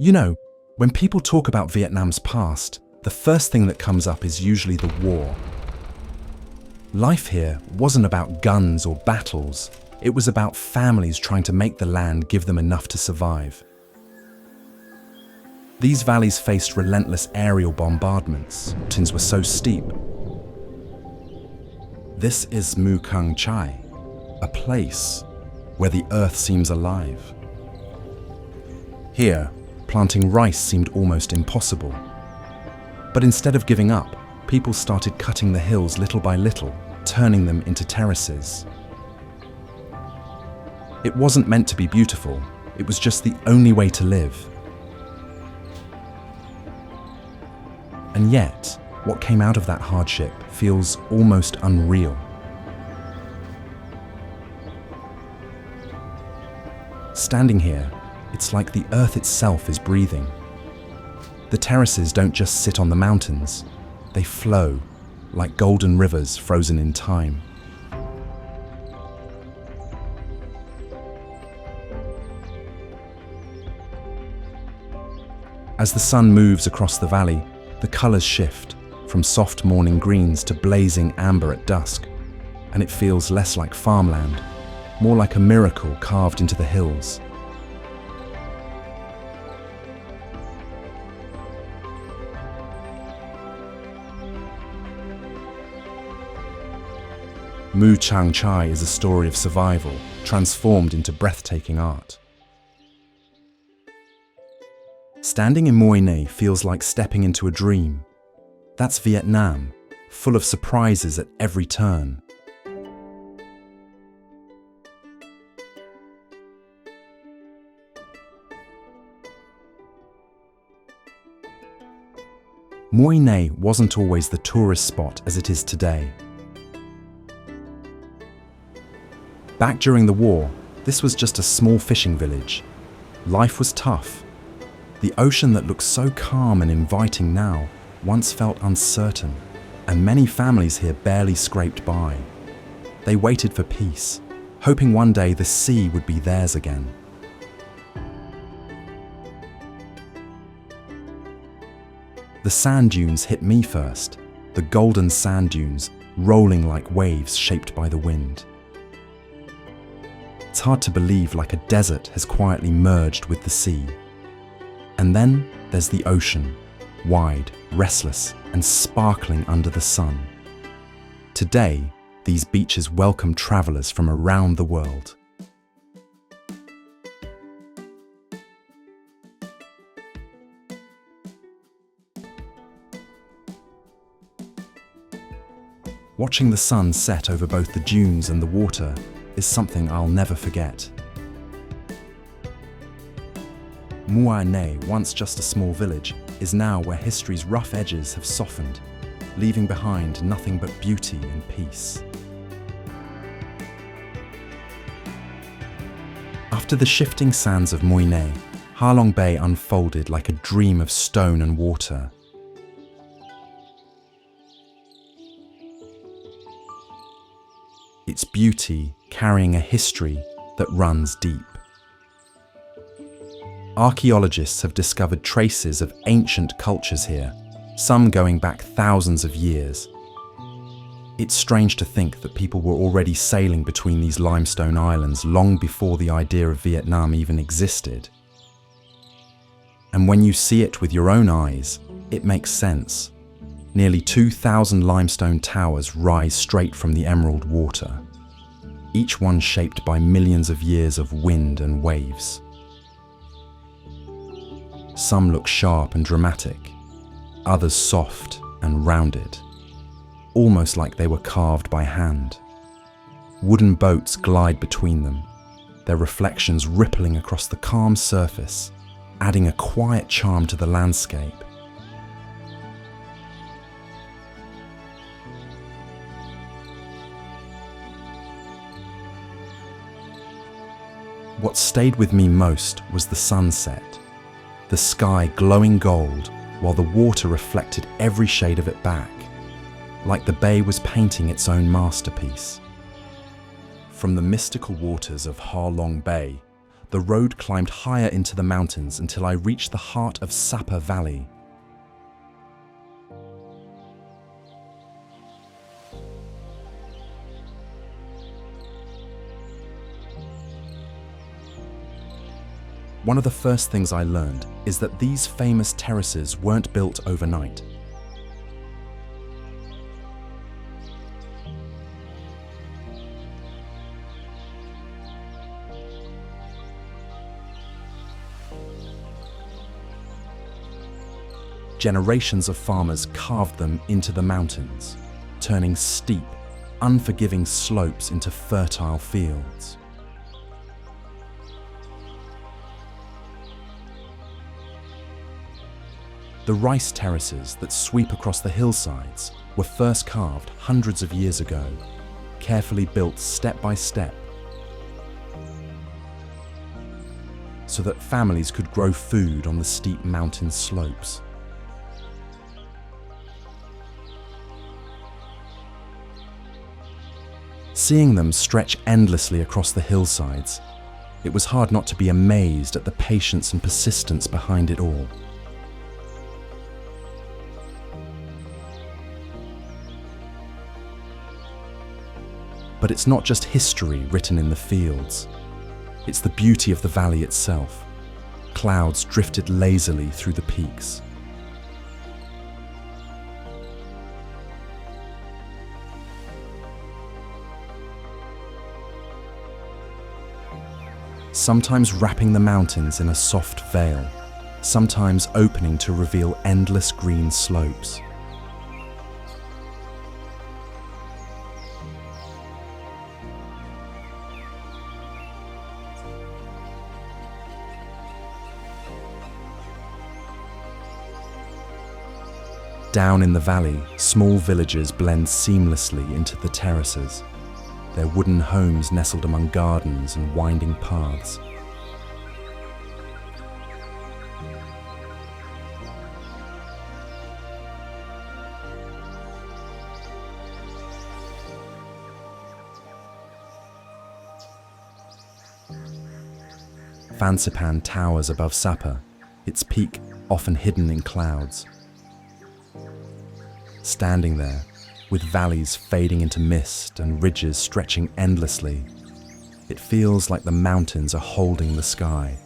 You know, when people talk about Vietnam's past, the first thing that comes up is usually the war. Life here wasn't about guns or battles. It was about families trying to make the land give them enough to survive. These valleys faced relentless aerial bombardments. Mountains were so steep. This is Mu Cang Chai, a place where the earth seems alive. Here, planting rice seemed almost impossible. But instead of giving up, people started cutting the hills little by little, turning them into terraces. It wasn't meant to be beautiful, it was just the only way to live. And yet, what came out of that hardship feels almost unreal. Standing here, it's like the earth itself is breathing. The terraces don't just sit on the mountains, they flow like golden rivers frozen in time. As the sun moves across the valley, the colors shift from soft morning greens to blazing amber at dusk, and it feels less like farmland, more like a miracle carved into the hills. Mu Cang Chai is a story of survival, transformed into breathtaking art. Standing in Mui Ne feels like stepping into a dream. That's Vietnam, full of surprises at every turn. Mui Ne wasn't always the tourist spot as it is today. Back during the war, this was just a small fishing village. Life was tough. The ocean that looks so calm and inviting now once felt uncertain, and many families here barely scraped by. They waited for peace, hoping one day the sea would be theirs again. The sand dunes hit me first, the golden sand dunes rolling like waves shaped by the wind. It's hard to believe, like a desert has quietly merged with the sea. And then there's the ocean, wide, restless, and sparkling under the sun. Today, these beaches welcome travelers from around the world. Watching the sun set over both the dunes and the water is something I'll never forget. Mui Ne, once just a small village, is now where history's rough edges have softened, leaving behind nothing but beauty and peace. After the shifting sands of Mui Ne, Ha Long Bay unfolded like a dream of stone and water. Its beauty carrying a history that runs deep. Archaeologists have discovered traces of ancient cultures here, some going back thousands of years. It's strange to think that people were already sailing between these limestone islands long before the idea of Vietnam even existed. And when you see it with your own eyes, it makes sense. Nearly 2,000 limestone towers rise straight from the emerald water, each one shaped by millions of years of wind and waves. Some look sharp and dramatic, others soft and rounded, almost like they were carved by hand. Wooden boats glide between them, their reflections rippling across the calm surface, adding a quiet charm to the landscape. What stayed with me most was the sunset, the sky glowing gold while the water reflected every shade of it back, like the bay was painting its own masterpiece. From the mystical waters of Ha Long Bay, the road climbed higher into the mountains until I reached the heart of Sapa Valley. One of the first things I learned is that these famous terraces weren't built overnight. Generations of farmers carved them into the mountains, turning steep, unforgiving slopes into fertile fields. The rice terraces that sweep across the hillsides were first carved hundreds of years ago, carefully built step by step, so that families could grow food on the steep mountain slopes. Seeing them stretch endlessly across the hillsides, it was hard not to be amazed at the patience and persistence behind it all. But it's not just history written in the fields. It's the beauty of the valley itself. Clouds drifted lazily through the peaks. Sometimes wrapping the mountains in a soft veil, sometimes opening to reveal endless green slopes. Down in the valley, small villages blend seamlessly into the terraces, their wooden homes nestled among gardens and winding paths. Fansipan towers above Sapa, its peak often hidden in clouds. Standing there, with valleys fading into mist and ridges stretching endlessly, it feels like the mountains are holding the sky.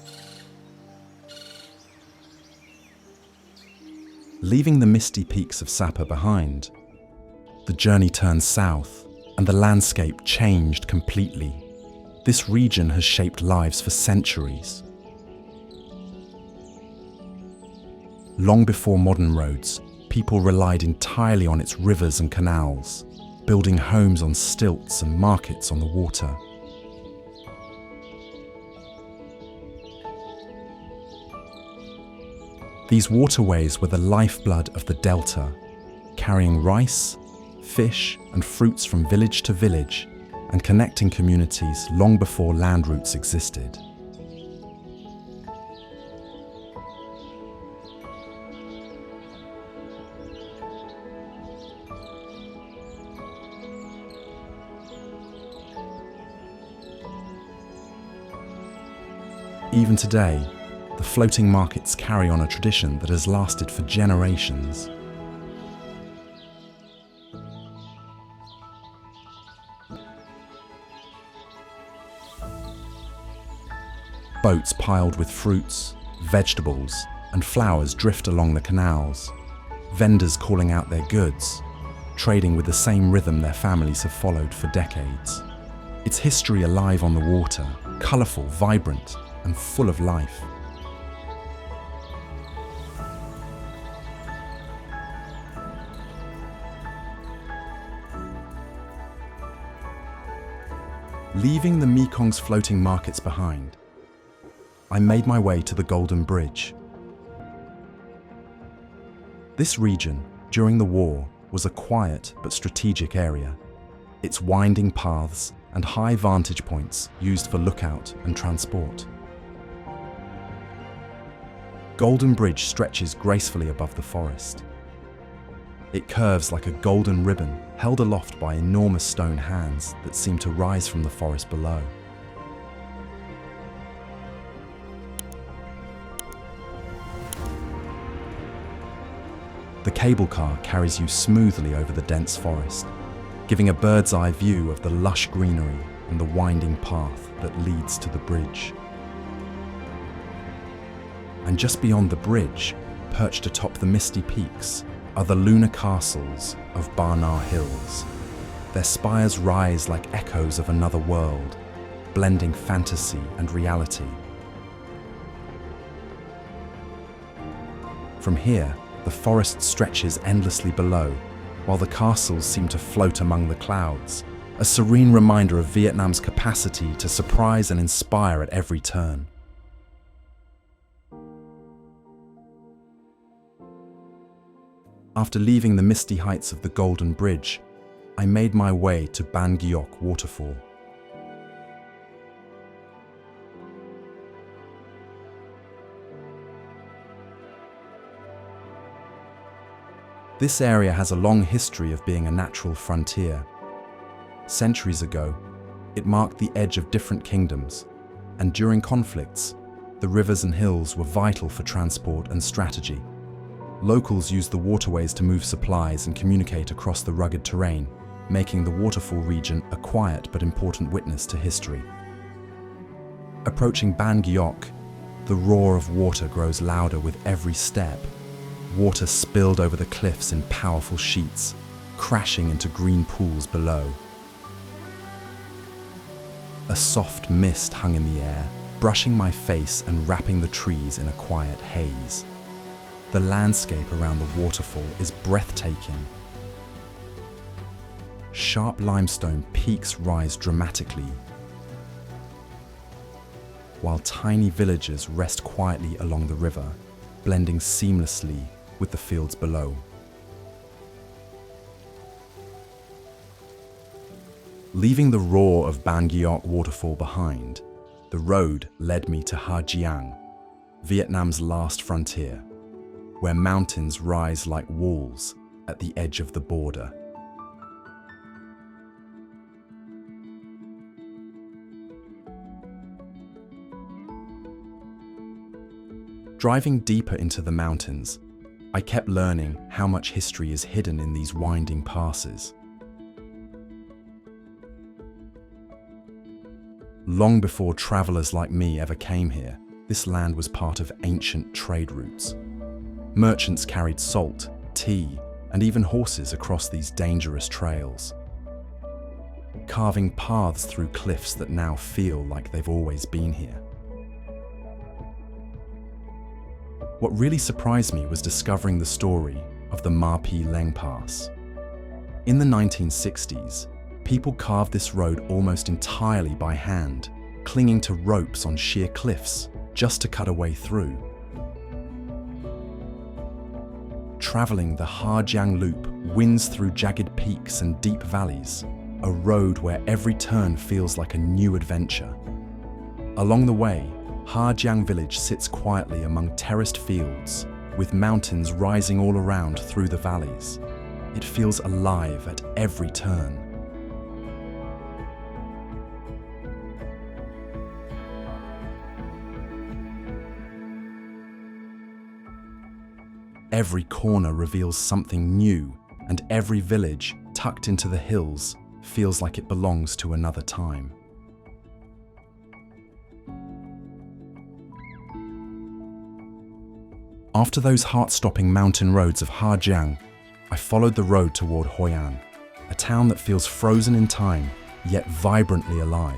Leaving the misty peaks of Sapa behind, the journey turned south and the landscape changed completely. This region has shaped lives for centuries. Long before modern roads, people relied entirely on its rivers and canals, building homes on stilts and markets on the water. These waterways were the lifeblood of the delta, carrying rice, fish, and fruits from village to village and connecting communities long before land routes existed. Even today, the floating markets carry on a tradition that has lasted for generations. Boats piled with fruits, vegetables, and flowers drift along the canals, vendors calling out their goods, trading with the same rhythm their families have followed for decades. It's history alive on the water, colourful, vibrant, and full of life. Leaving the Mekong's floating markets behind, I made my way to the Golden Bridge. This region, during the war, was a quiet but strategic area. Its winding paths and high vantage points used for lookout and transport. Golden Bridge stretches gracefully above the forest. It curves like a golden ribbon held aloft by enormous stone hands that seem to rise from the forest below. The cable car carries you smoothly over the dense forest, giving a bird's-eye view of the lush greenery and the winding path that leads to the bridge. And just beyond the bridge, perched atop the misty peaks, are the lunar castles of Barnard Hills. Their spires rise like echoes of another world, blending fantasy and reality. From here, the forest stretches endlessly below, while the castles seem to float among the clouds, a serene reminder of Vietnam's capacity to surprise and inspire at every turn. After leaving the misty heights of the Golden Bridge, I made my way to Gioc Waterfall. This area has a long history of being a natural frontier. Centuries ago, it marked the edge of different kingdoms, and during conflicts, the rivers and hills were vital for transport and strategy. Locals used the waterways to move supplies and communicate across the rugged terrain, making the waterfall region a quiet but important witness to history. Approaching Gioc, the roar of water grows louder with every step. Water spilled over the cliffs in powerful sheets, crashing into green pools below. A soft mist hung in the air, brushing my face and wrapping the trees in a quiet haze. The landscape around the waterfall is breathtaking. Sharp limestone peaks rise dramatically, while tiny villages rest quietly along the river, blending seamlessly with the fields below. Leaving the roar of Gioc Waterfall behind, the road led me to Giang, Vietnam's last frontier, where mountains rise like walls at the edge of the border. Driving deeper into the mountains, I kept learning how much history is hidden in these winding passes. Long before travelers like me ever came here, this land was part of ancient trade routes. Merchants carried salt, tea, and even horses across these dangerous trails, carving paths through cliffs that now feel like they've always been here. What really surprised me was discovering the story of the Ma Pi Leng Pass. In the 1960s, people carved this road almost entirely by hand, clinging to ropes on sheer cliffs just to cut a way through. Traveling the Giang Loop winds through jagged peaks and deep valleys, a road where every turn feels like a new adventure. Along the way, Giang village sits quietly among terraced fields, with mountains rising all around through the valleys. It feels alive at every turn. Every corner reveals something new, and every village, tucked into the hills, feels like it belongs to another time. After those heart-stopping mountain roads of Giang, I followed the road toward Hoi An, a town that feels frozen in time, yet vibrantly alive.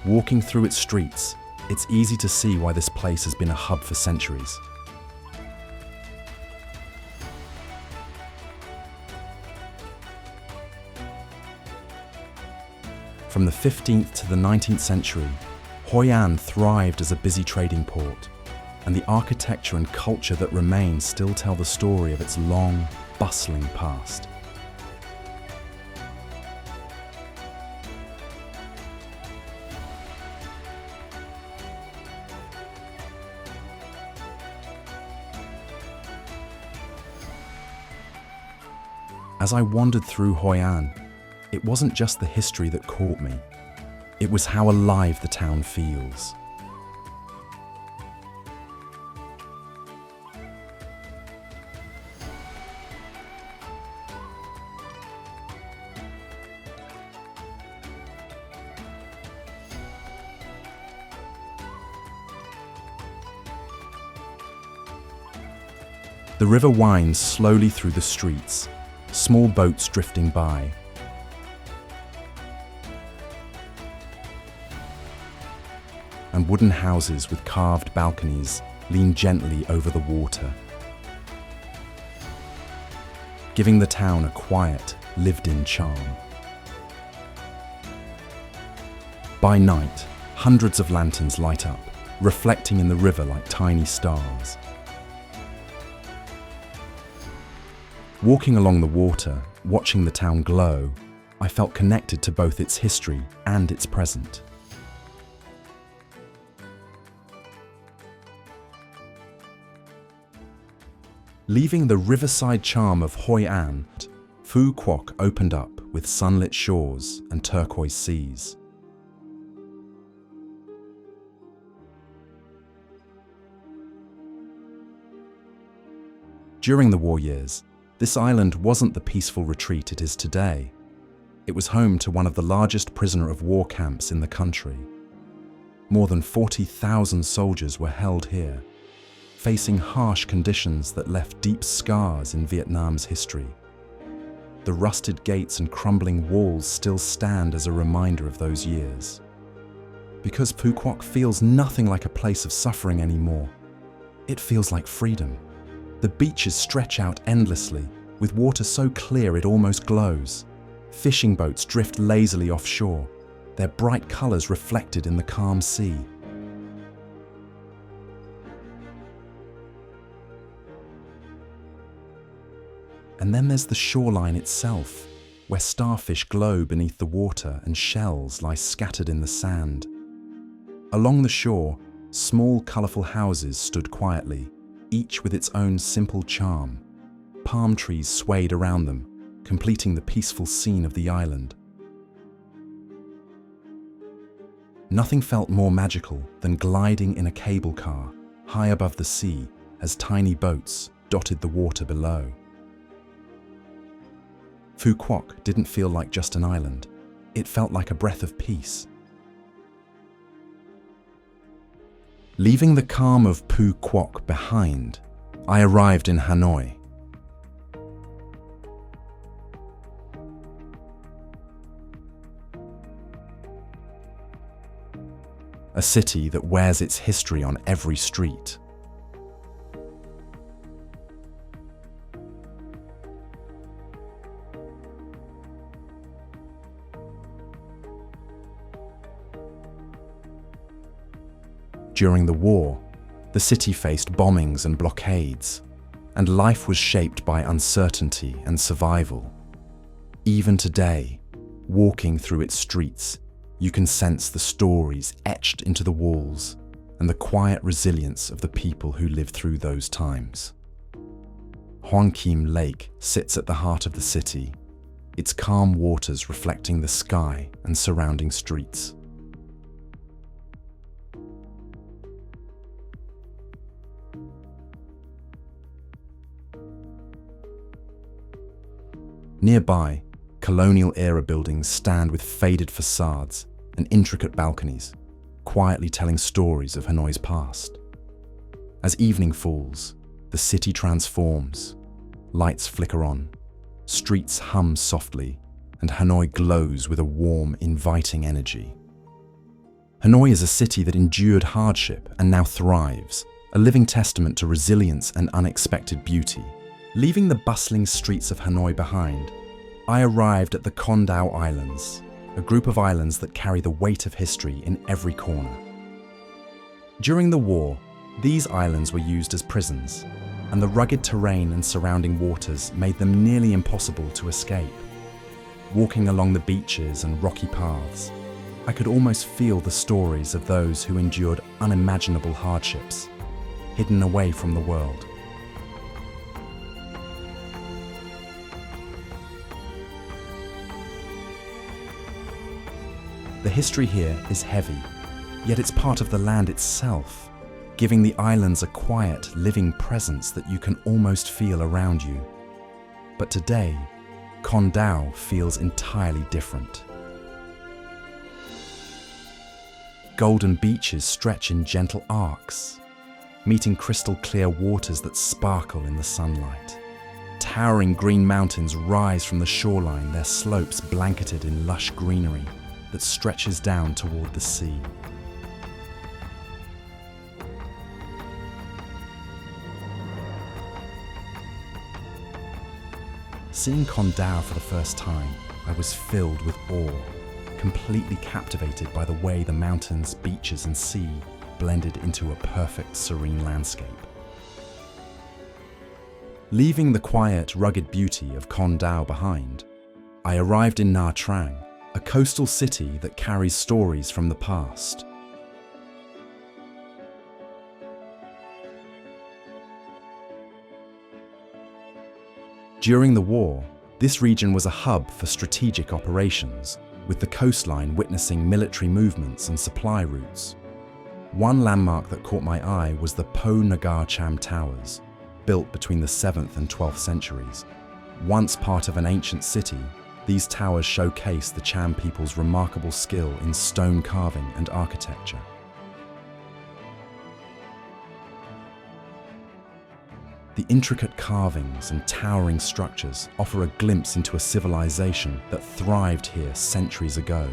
Walking through its streets, it's easy to see why this place has been a hub for centuries. From the 15th to the 19th century, Hoi An thrived as a busy trading port, and the architecture and culture that remain still tell the story of its long, bustling past. As I wandered through Hoi An, it wasn't just the history that caught me. It was how alive the town feels. The river winds slowly through the streets, small boats drifting by. And wooden houses with carved balconies lean gently over the water, giving the town a quiet, lived-in charm. By night, hundreds of lanterns light up, reflecting in the river like tiny stars. Walking along the water, watching the town glow, I felt connected to both its history and its present. Leaving the riverside charm of Hoi An, Phu Quoc opened up with sunlit shores and turquoise seas. During the war years, this island wasn't the peaceful retreat it is today. It was home to one of the largest prisoner of war camps in the country. More than 40,000 soldiers were held here, facing harsh conditions that left deep scars in Vietnam's history. The rusted gates and crumbling walls still stand as a reminder of those years. Because Phu Quoc feels nothing like a place of suffering anymore, it feels like freedom. The beaches stretch out endlessly, with water so clear it almost glows. Fishing boats drift lazily offshore, their bright colors reflected in the calm sea. And then there's the shoreline itself, where starfish glow beneath the water and shells lie scattered in the sand. Along the shore, small, colorful houses stood quietly, each with its own simple charm. Palm trees swayed around them, completing the peaceful scene of the island. Nothing felt more magical than gliding in a cable car, high above the sea, as tiny boats dotted the water below. Phu Quoc didn't feel like just an island. It felt like a breath of peace. Leaving the calm of Phu Quoc behind, I arrived in Hanoi. A city that wears its history on every street. During the war, the city faced bombings and blockades, and life was shaped by uncertainty and survival. Even today, walking through its streets, you can sense the stories etched into the walls and the quiet resilience of the people who lived through those times. Hoang Kim Lake sits at the heart of the city, its calm waters reflecting the sky and surrounding streets. Nearby, colonial-era buildings stand with faded facades and intricate balconies, quietly telling stories of Hanoi's past. As evening falls, the city transforms. Lights flicker on, streets hum softly, and Hanoi glows with a warm, inviting energy. Hanoi is a city that endured hardship and now thrives, a living testament to resilience and unexpected beauty. Leaving the bustling streets of Hanoi behind, I arrived at the Dao Islands, a group of islands that carry the weight of history in every corner. During the war, these islands were used as prisons, and the rugged terrain and surrounding waters made them nearly impossible to escape. Walking along the beaches and rocky paths, I could almost feel the stories of those who endured unimaginable hardships, hidden away from the world. The history here is heavy, yet it's part of the land itself, giving the islands a quiet, living presence that you can almost feel around you. But today, Con Dao feels entirely different. Golden beaches stretch in gentle arcs, meeting crystal clear waters that sparkle in the sunlight. Towering green mountains rise from the shoreline, their slopes blanketed in lush greenery that stretches down toward the sea. Seeing Con Dao for the first time, I was filled with awe, completely captivated by the way the mountains, beaches and sea blended into a perfect, serene landscape. Leaving the quiet, rugged beauty of Con Dao behind, I arrived in Nha Trang, a coastal city that carries stories from the past. During the war, this region was a hub for strategic operations, with the coastline witnessing military movements and supply routes. One landmark that caught my eye was the Po Nagar Cham Towers, built between the 7th and 12th centuries. Once part of an ancient city, these towers showcase the Cham people's remarkable skill in stone carving and architecture. The intricate carvings and towering structures offer a glimpse into a civilization that thrived here centuries ago,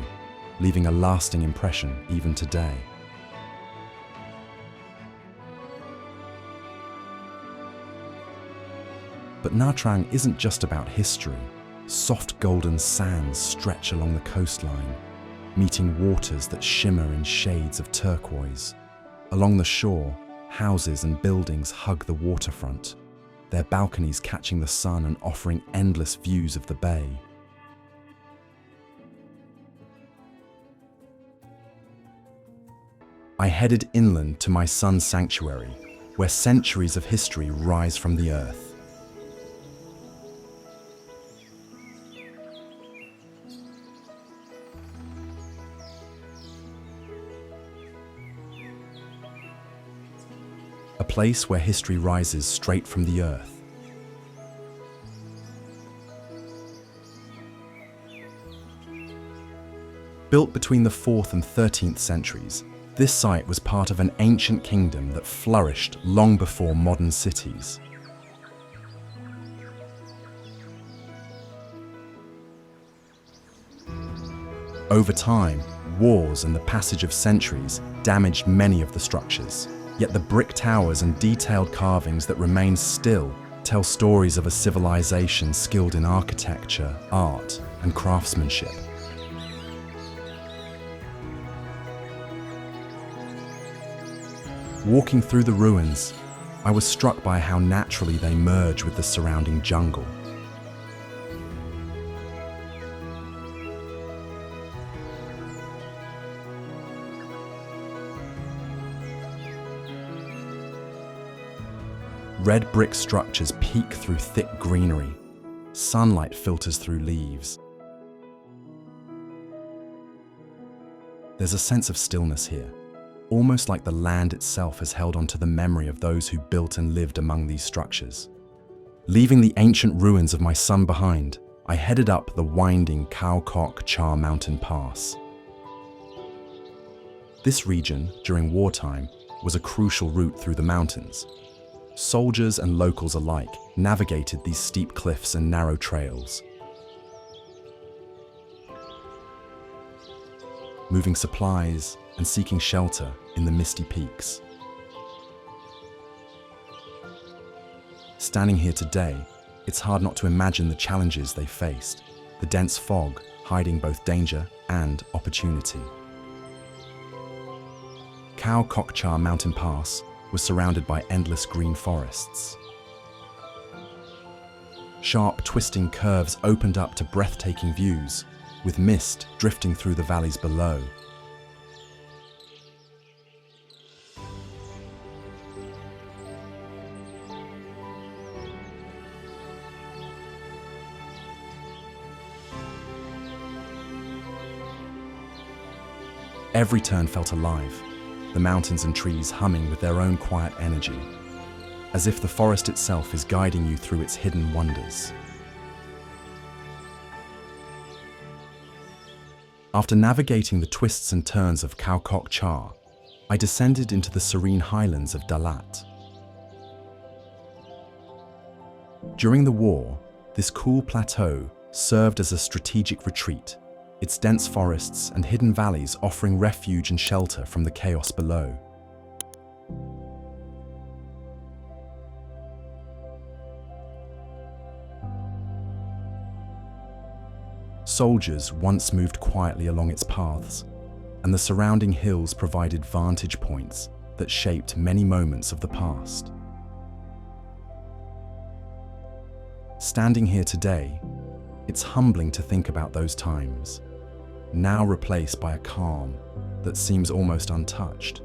leaving a lasting impression even today. But Nha Trang isn't just about history. Soft golden sands stretch along the coastline, meeting waters that shimmer in shades of turquoise. Along the shore, houses and buildings hug the waterfront, their balconies catching the sun and offering endless views of the bay. I headed inland to my sun sanctuary, where centuries of history rise from the earth. A place where history rises straight from the earth. Built between the 4th and 13th centuries, this site was part of an ancient kingdom that flourished long before modern cities. Over time, wars and the passage of centuries damaged many of the structures. Yet the brick towers and detailed carvings that remain still tell stories of a civilization skilled in architecture, art, and craftsmanship. Walking through the ruins, I was struck by how naturally they merge with the surrounding jungle. Red brick structures peek through thick greenery. Sunlight filters through leaves. There's a sense of stillness here, almost like the land itself has held onto the memory of those who built and lived among these structures. Leaving the ancient ruins of my son behind, I headed up the winding Phu Quoc mountain pass. This region, during wartime, was a crucial route through the mountains. Soldiers and locals alike navigated these steep cliffs and narrow trails, moving supplies and seeking shelter in the misty peaks. Standing here today, it's hard not to imagine the challenges they faced, the dense fog hiding both danger and opportunity. Phu Quoc mountain pass was surrounded by endless green forests. Sharp, twisting curves opened up to breathtaking views, with mist drifting through the valleys below. Every turn felt alive, the mountains and trees humming with their own quiet energy, as if the forest itself is guiding you through its hidden wonders. After navigating the twists and turns of Khau Koc Cha, I descended into the serene highlands of Dalat. During the war, this cool plateau served as a strategic retreat, its dense forests and hidden valleys offering refuge and shelter from the chaos below. Soldiers once moved quietly along its paths, and the surrounding hills provided vantage points that shaped many moments of the past. Standing here today, it's humbling to think about those times, now replaced by a calm that seems almost untouched.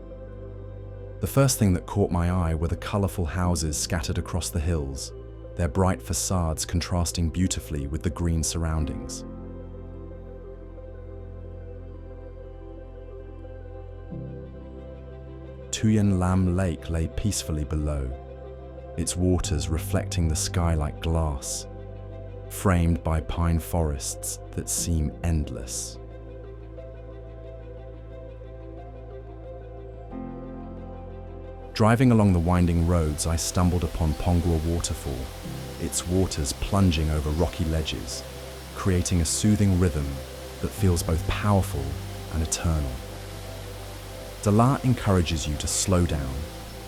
The first thing that caught my eye were the colourful houses scattered across the hills, their bright facades contrasting beautifully with the green surroundings. Tuyen Lam Lake lay peacefully below, its waters reflecting the sky like glass, framed by pine forests that seem endless. Driving along the winding roads, I stumbled upon Gioc Waterfall, its waters plunging over rocky ledges, creating a soothing rhythm that feels both powerful and eternal. Dalat encourages you to slow down,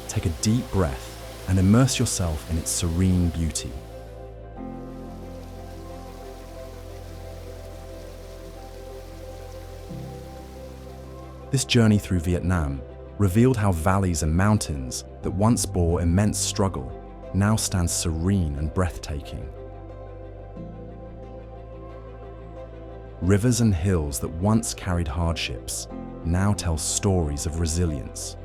take a deep breath, and immerse yourself in its serene beauty. This journey through Vietnam revealed how valleys and mountains that once bore immense struggle now stand serene and breathtaking. Rivers and hills that once carried hardships now tell stories of resilience,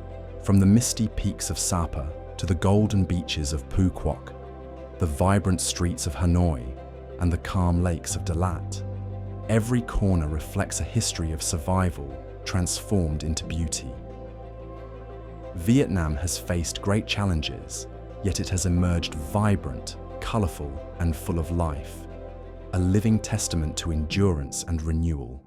from the misty peaks of Sapa to the golden beaches of Phu Quoc, the vibrant streets of Hanoi, and the calm lakes of Dalat. Every corner reflects a history of survival transformed into beauty. Vietnam has faced great challenges, yet it has emerged vibrant, colourful, and full of life, a living testament to endurance and renewal.